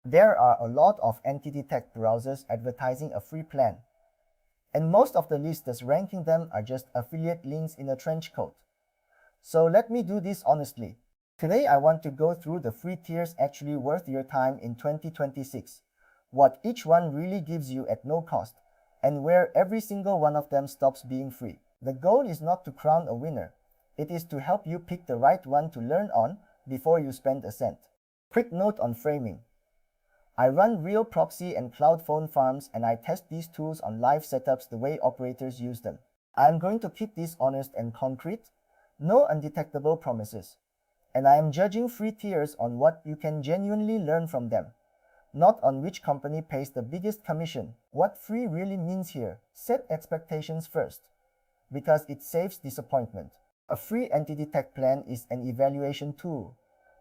There are a lot of Antidetect browsers advertising a free plan, and most of the lists ranking them are just affiliate links in a trench coat. So let me do this honestly. Today I want to go through the free tiers actually worth your time in 2026, what each one really gives you at no cost, and where every single one of them stops being free. The goal is not to crown a winner, it is to help you pick the right one to learn on before you spend a cent. Quick note on framing. I run real proxy and cloud phone farms and I test these tools on live setups the way operators use them. I am going to keep this honest and concrete, no undetectable promises. And I am judging free tiers on what you can genuinely learn from them, not on which company pays the biggest commission. What free really means here, set expectations first, because it saves disappointment. A free anti-detect plan is an evaluation tool,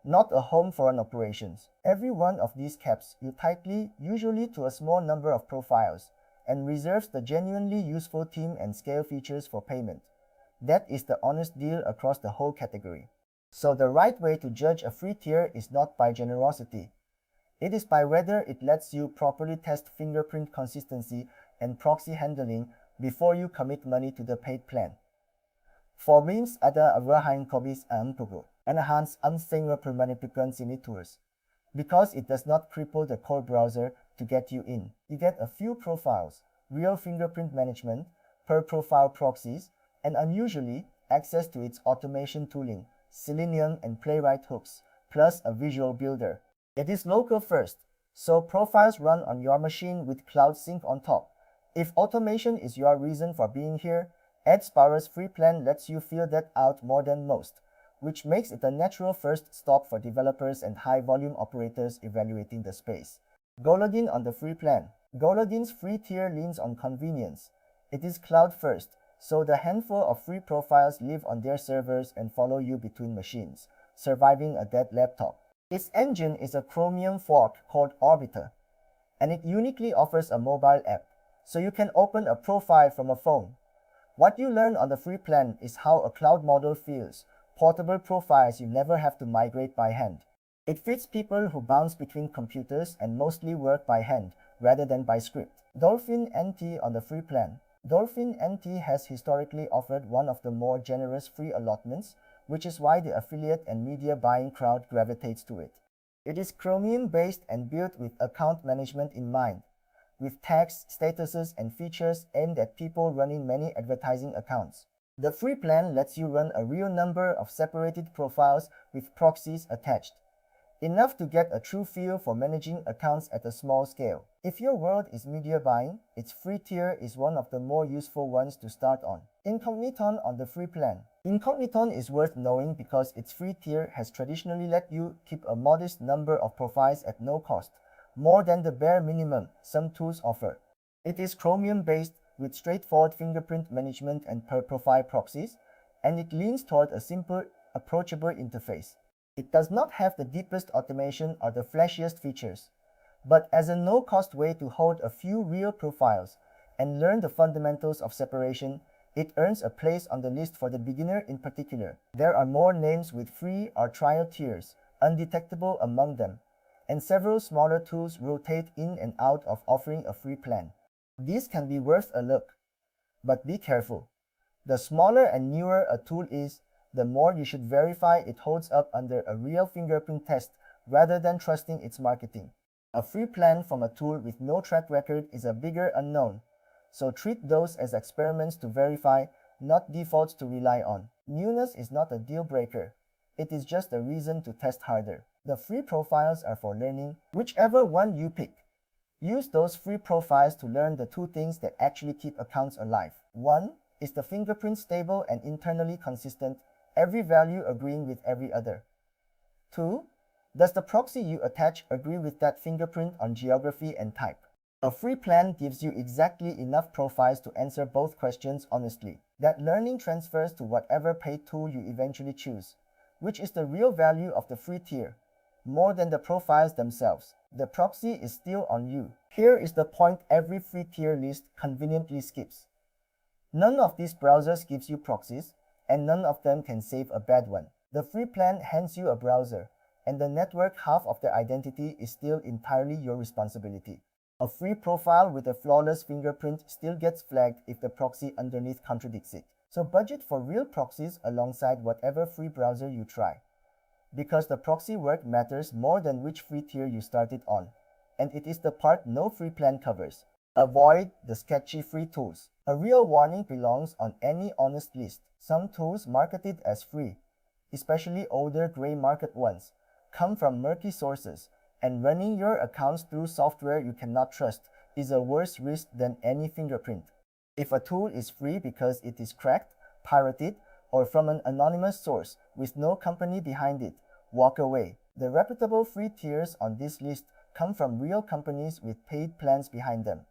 not a home for an operations. Every one of these caps you tightly, usually to a small number of profiles, and reserves the genuinely useful team and scale features for payment. That is the honest deal across the whole category. So the right way to judge a free tier is not by generosity. It is by whether it lets you properly test fingerprint consistency and proxy handling before you commit money to the paid plan. Formins ada Abraham Kobis Tugu, enhance fingerprint sini tours. Because it does not cripple the core browser to get you in. You get a few profiles, real fingerprint management, per profile proxies, and unusually, access to its automation tooling, Selenium and Playwright hooks, plus a visual builder. It is local first, so profiles run on your machine with Cloud Sync on top. If automation is your reason for being here, AdSparrow's free plan lets you feel that out more than most, which makes it a natural first stop for developers and high-volume operators evaluating the space. GoLogin on the free plan. GoLogin's free tier leans on convenience. It is cloud first, so the handful of free profiles live on their servers and follow you between machines, surviving a dead laptop. Its engine is a Chromium fork called Orbiter, and it uniquely offers a mobile app, so you can open a profile from a phone. What you learn on the free plan is how a cloud model feels, portable profiles you never have to migrate by hand. It fits people who bounce between computers and mostly work by hand rather than by script. Dolphin NT on the free plan. Dolphin NT has historically offered one of the more generous free allotments, which is why the affiliate and media buying crowd gravitates to it. It is Chromium-based and built with account management in mind, with tags, statuses, and features aimed at people running many advertising accounts. The free plan lets you run a real number of separated profiles with proxies attached, enough to get a true feel for managing accounts at a small scale. If your world is media buying, its free tier is one of the more useful ones to start on. Incogniton on the free plan. Incogniton is worth knowing because its free tier has traditionally let you keep a modest number of profiles at no cost, more than the bare minimum some tools offer. It is Chromium-based with straightforward fingerprint management and per-profile proxies, and it leans toward a simple, approachable interface. It does not have the deepest automation or the flashiest features, but as a no-cost way to hold a few real profiles and learn the fundamentals of separation, it earns a place on the list for the beginner in particular. There are more names with free or trial tiers, undetectable among them, and several smaller tools rotate in and out of offering a free plan. These can be worth a look, but be careful. The smaller and newer a tool is, the more you should verify it holds up under a real fingerprint test rather than trusting its marketing. A free plan from a tool with no track record is a bigger unknown, so treat those as experiments to verify, not defaults to rely on. Newness is not a deal breaker. It is just a reason to test harder. The free profiles are for learning, whichever one you pick. Use those free profiles to learn the two things that actually keep accounts alive. 1. Is the fingerprint stable and internally consistent, every value agreeing with every other? 2. Does the proxy you attach agree with that fingerprint on geography and type? A free plan gives you exactly enough profiles to answer both questions honestly. That learning transfers to whatever paid tool you eventually choose, which is the real value of the free tier, more than the profiles themselves. The proxy is still on you. Here is the point every free tier list conveniently skips. None of these browsers gives you proxies, and none of them can save a bad one. The free plan hands you a browser, and the network half of their identity is still entirely your responsibility. A free profile with a flawless fingerprint still gets flagged if the proxy underneath contradicts it. So budget for real proxies alongside whatever free browser you try, because the proxy work matters more than which free tier you started on, and it is the part no free plan covers. Avoid the sketchy free tools. A real warning belongs on any honest list. Some tools marketed as free, especially older gray market ones, come from murky sources, and running your accounts through software you cannot trust is a worse risk than any fingerprint. If a tool is free because it is cracked, pirated, or from an anonymous source with no company behind it, walk away. The reputable free tiers on this list come from real companies with paid plans behind them,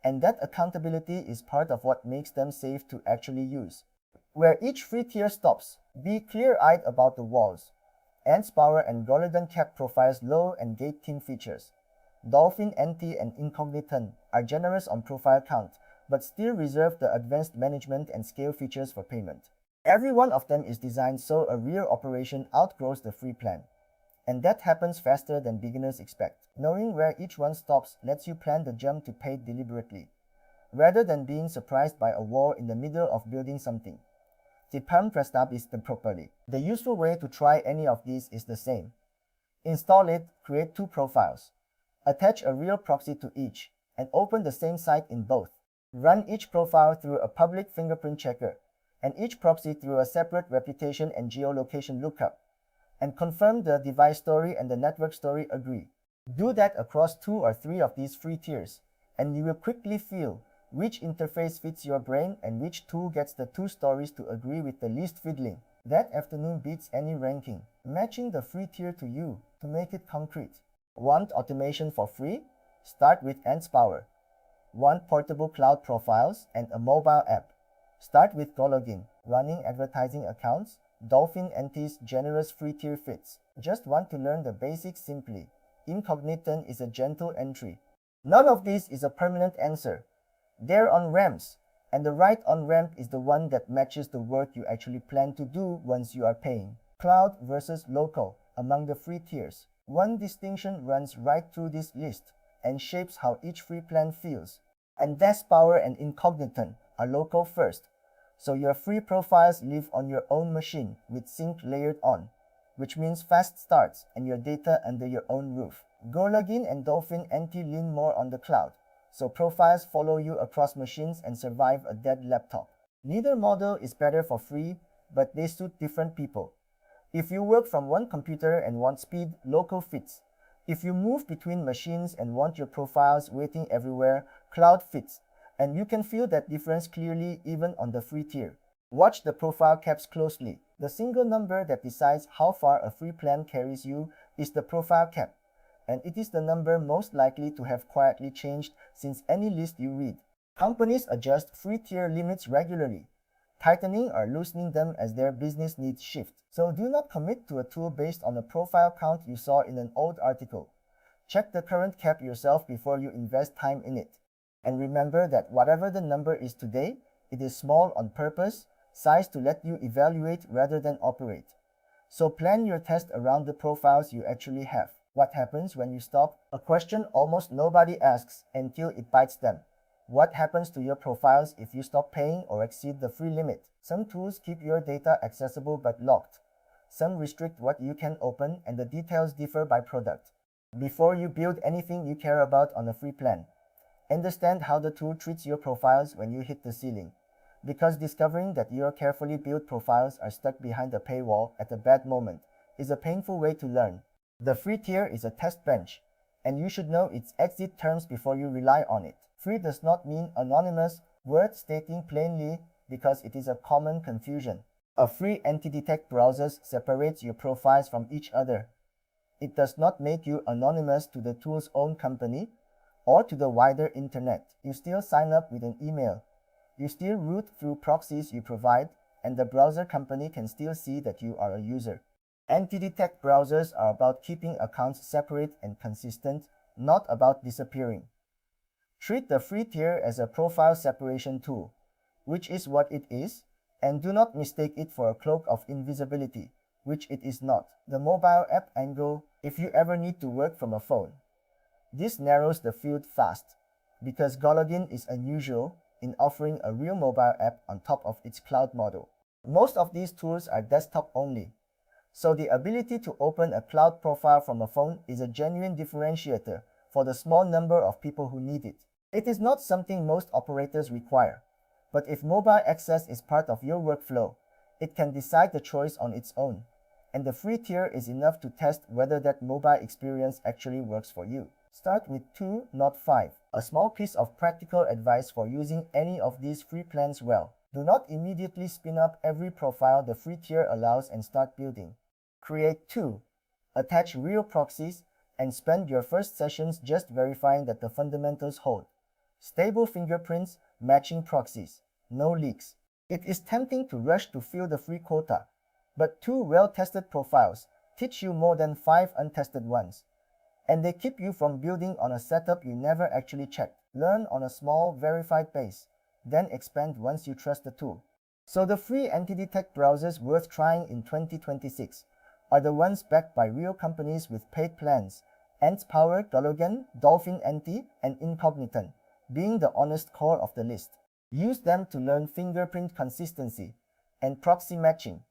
and that accountability is part of what makes them safe to actually use. Where each free tier stops, be clear-eyed about the walls. Ants Power and Golden Cap profiles low and gate team features. Dolphin, Anti, and Incogniton are generous on profile count, but still reserve the advanced management and scale features for payment. Every one of them is designed so a real operation outgrows the free plan. And that happens faster than beginners expect. Knowing where each one stops lets you plan the jump to paid deliberately, rather than being surprised by a wall in the middle of building something. Tipam Prastabis properly. The useful way to try any of these is the same. Install it, create two profiles. Attach a real proxy to each, and open the same site in both. Run each profile through a public fingerprint checker, and each proxy through a separate reputation and geolocation lookup, and confirm the device story and the network story agree. Do that across 2 or 3 of these free tiers, and you will quickly feel which interface fits your brain and which tool gets the 2 stories to agree with the least fiddling. That afternoon beats any ranking, matching the free tier to you to make it concrete. Want automation for free? Start with Ants Power. Want portable cloud profiles and a mobile app? Start with GoLogin. Running advertising accounts? Dolphin Anti's generous free tier fits. Just want to learn the basics simply. Incogniton is a gentle entry. None of this is a permanent answer. They're on-ramps, and the right on-ramp is the one that matches the work you actually plan to do once you are paying. Cloud versus local among the free tiers. One distinction runs right through this list and shapes how each free plan feels. Ants Power and Incogniton are local first, so your free profiles live on your own machine with sync layered on, which means fast starts and your data under your own roof. GoLogin and Dolphin Anti lean more on the cloud, so profiles follow you across machines and survive a dead laptop. Neither model is better for free, but they suit different people. If you work from one computer and want speed, local fits. If you move between machines and want your profiles waiting everywhere, cloud fits. And you can feel that difference clearly even on the free tier. Watch the profile caps closely. The single number that decides how far a free plan carries you is the profile cap, and it is the number most likely to have quietly changed since any list you read. Companies adjust free tier limits regularly, tightening or loosening them as their business needs shift. So do not commit to a tool based on a profile count you saw in an old article. Check the current cap yourself before you invest time in it. And remember that whatever the number is today, it is small on purpose, sized to let you evaluate rather than operate. So plan your test around the profiles you actually have. What happens when you stop? A question almost nobody asks until it bites them. What happens to your profiles if you stop paying or exceed the free limit? Some tools keep your data accessible but locked. Some restrict what you can open, and the details differ by product. Before you build anything you care about on a free plan, understand how the tool treats your profiles when you hit the ceiling, because discovering that your carefully built profiles are stuck behind a paywall at a bad moment is a painful way to learn. The free tier is a test bench, and you should know its exit terms before you rely on it. Free does not mean anonymous, worth stating plainly because it is a common confusion. A free Antidetect browser separates your profiles from each other. It does not make you anonymous to the tool's own company or to the wider internet. You still sign up with an email. You still route through proxies you provide, and the browser company can still see that you are a user. Antidetect browsers are about keeping accounts separate and consistent, not about disappearing. Treat the free tier as a profile separation tool, which is what it is, and do not mistake it for a cloak of invisibility, which it is not. The mobile app angle if you ever need to work from a phone. This narrows the field fast, because Gologin is unusual in offering a real mobile app on top of its cloud model. Most of these tools are desktop only, so the ability to open a cloud profile from a phone is a genuine differentiator for the small number of people who need it. It is not something most operators require, but if mobile access is part of your workflow, it can decide the choice on its own, and the free tier is enough to test whether that mobile experience actually works for you. Start with 2, not 5. A small piece of practical advice for using any of these free plans well. Do not immediately spin up every profile the free tier allows and start building. Create 2. Attach real proxies and spend your first sessions just verifying that the fundamentals hold. Stable fingerprints, matching proxies, no leaks. It is tempting to rush to fill the free quota, but 2 well-tested profiles teach you more than 5 untested ones, and they keep you from building on a setup you never actually checked. Learn on a small, verified base, then expand once you trust the tool. So the free Antidetect browsers worth trying in 2026 are the ones backed by real companies with paid plans: Ant-Power, Gologin, Dolphin Anti, and Incogniton, being the honest core of the list. Use them to learn fingerprint consistency and proxy matching.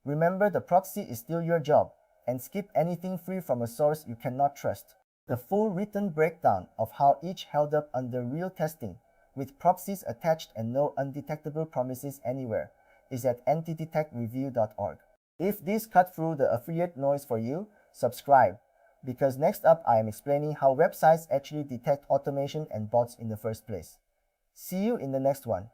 Remember, the proxy is still your job, and skip anything free from a source you cannot trust. The full written breakdown of how each held up under real testing, with proxies attached and no undetectable promises anywhere, is at antidetectreview.org. If this cut through the affiliate noise for you, subscribe, because next up I am explaining how websites actually detect automation and bots in the first place. See you in the next one.